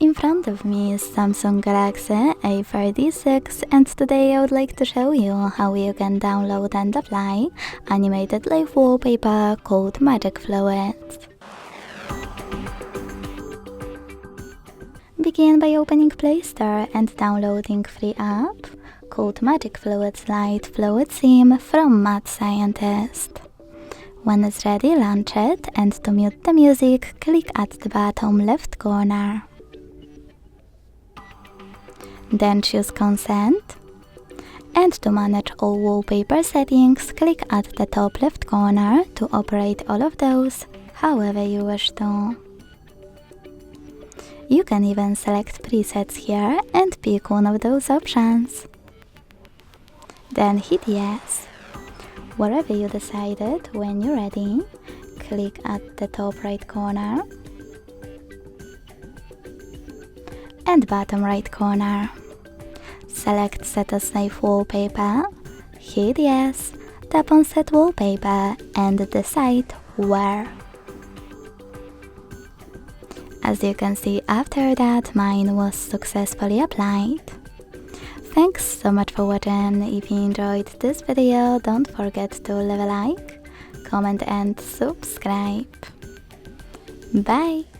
In front of me is Samsung Galaxy A36 and today I would like to show you how you can download and apply animated live wallpaper called Magic Fluids. Begin by opening Play Store and downloading free app called Magic Fluids Light Fluid Sim from Mad Scientist. When it's ready, launch it, and to mute the music, click at the bottom left corner. Then choose Consent, and to manage all wallpaper settings, click at the top left corner to operate all of those however you wish to. You can even select presets here and pick one of those options. Then hit Yes. Wherever you decided, when you're ready, click at the top right corner and bottom right corner. Select Set as Live Wallpaper, hit Yes, tap on Set Wallpaper and decide where. As you can see, after that, mine was successfully applied. Thanks so much for watching. If you enjoyed this video, don't forget to leave a like, comment and subscribe. Bye!